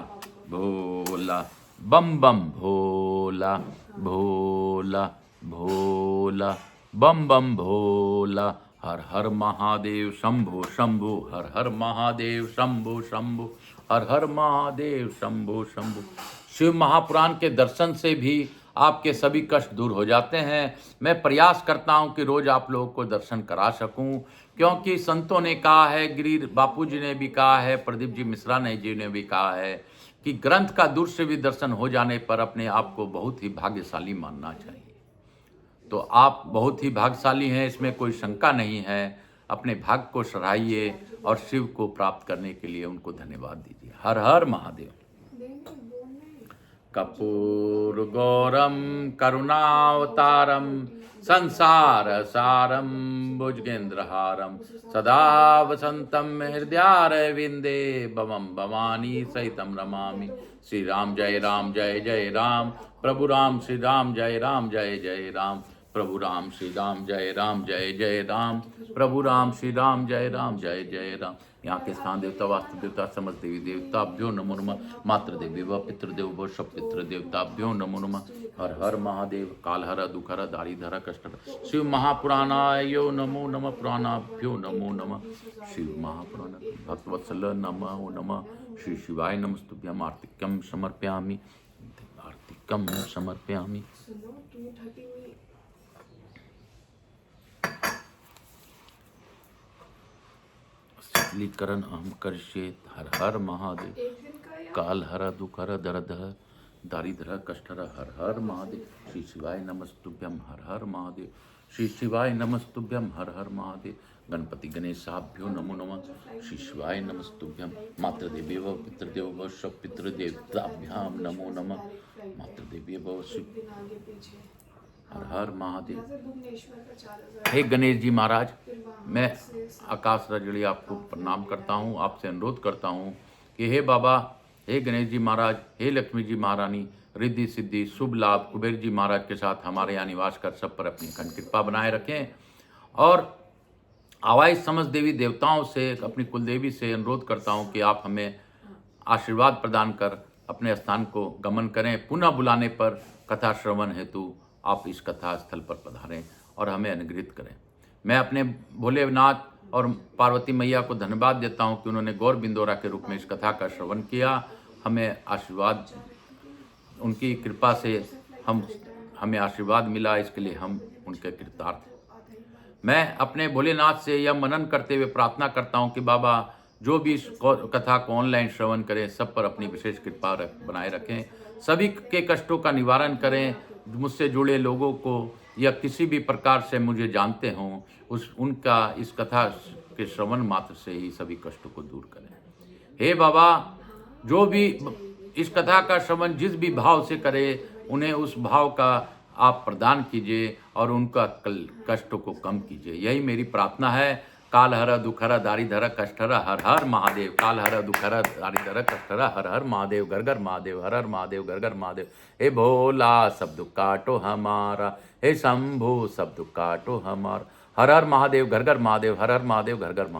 Speaker 1: भोला बम बम भोला, भोला भोला बम बम भोला। हर हर महादेव शंभो शंभो, हर हर महादेव शंभो शंभो, हर हर महादेव शंभो शंभो। शिव महापुराण के दर्शन से भी आपके सभी कष्ट दूर हो जाते हैं। मैं प्रयास करता हूं कि रोज आप लोगों को दर्शन करा सकूं, क्योंकि संतों ने कहा है, गिरी बापू जी ने भी कहा है, प्रदीप जी मिश्रा जी ने भी कहा है कि ग्रंथ का दूर से भी दर्शन हो जाने पर अपने आप को बहुत ही भाग्यशाली मानना चाहिए। तो आप बहुत ही भाग्यशाली हैं, इसमें कोई शंका नहीं है। अपने भाग्य को सराहिए और शिव को प्राप्त करने के लिए उनको धन्यवाद दीजिए। हर हर महादेव। कपूर गौरम करुणावतारम संसार सारम भुजगेंद्रहारम सदा वसंतम हृदयारविंदे भवम भवानी सहितम रमामि। श्री राम जय राम जय जय राम, प्रभु राम श्री राम जय राम जय जय राम, प्रभु राम श्री राम जय राम जय जय राम, प्रभु राम श्री राम जय राम जय जय राम। यहाँ के स्थान देवता, वास्तु देवता, समस्त देवी देवताभ्यो नमो नमः। मातृ देवी व पितृदेव व सब पितृ देवताभ्यो नमो नमः। हर हर महादेव। काल हर दुख हर दारी धर कष्ट हर। शिव महापुराणायो नमो नमः। पुराणाभ्यो नमो नमः। शिव महापुराण भक्तवत्सल नमो नमः। श्री शिवाय नमस्तुभ्यम्। आर्तिकं समर्पयामि, आर्तिकं समर्पयामि। शीतलीकरण अहम करिष्येत्। हर हर महादेव। काल हर दुख हर दर्द हर दारिद्र कष्ट हर, हर हर महादेव। श्री शिवाय नमस्तुभ्यम। हर हर महादेव। श्री शिवाय नमस्तुभ्यम। हर हर महादेव। गणपति गणेशाभ्यो नमो नमः। श्री शिवाय नमस्तुभ्यम। मातृदेवी व पितृदेव व सब पितृदेवताभ्याम नमो नमः। मातृदेवी व शिव। हर हर महादेव। हे गणेश जी महाराज, मैं आकाश रजड़ी आपको प्रणाम करता हूँ, आपसे अनुरोध करता हूँ कि हे बाबा, हे गणेश जी महाराज, हे लक्ष्मी जी महारानी, रिद्धि सिद्धि शुभ लाभ कुबेर जी महाराज के साथ हमारे यहाँ निवास कर सब पर अपनी अखंड कृपा बनाए रखें। और आवाज समस्त देवी देवताओं से, अपनी कुलदेवी से अनुरोध करता हूँ कि आप हमें आशीर्वाद प्रदान कर अपने स्थान को गमन करें। पुनः बुलाने पर कथा श्रवण हेतु आप इस कथा स्थल पर पधारें और हमें अनुग्रहित करें। मैं अपने भोलेनाथ और पार्वती मैया को धन्यवाद देता हूं कि उन्होंने गौर बिंदोरा के रूप में इस कथा का श्रवण किया। हमें आशीर्वाद, उनकी कृपा से हमें आशीर्वाद मिला, इसके लिए हम उनके कृतार्थ हैं। मैं अपने भोलेनाथ से यह मनन करते हुए प्रार्थना करता हूं कि बाबा जो भी इस कथा को ऑनलाइन श्रवण करें, सब पर अपनी विशेष कृपा बनाए रखें, सभी के कष्टों का निवारण करें। मुझसे जुड़े लोगों को या किसी भी प्रकार से मुझे जानते हों, उनका इस कथा के श्रवण मात्र से ही सभी कष्टों को दूर करें। हे बाबा, जो भी इस कथा का श्रवण जिस भी भाव से करे, उन्हें उस भाव का आप प्रदान कीजिए और उनका कष्टों को कम कीजिए। यही मेरी प्रार्थना है। काल हर दुख हर दारी धर कष्ट हर, हर हर महादेव। काल हर दुख हर दारी धर कष्ट हर, हर हर महादेव। घर घर महादेव, हर हर महादेव, घर घर महादेव। हे भोला सब दुख काटो हमारा, हे शंभु सब दुख काटो हमारा। हर हर महादेव, घर घर महादेव, हर हर महादेव, घर घर महादेव।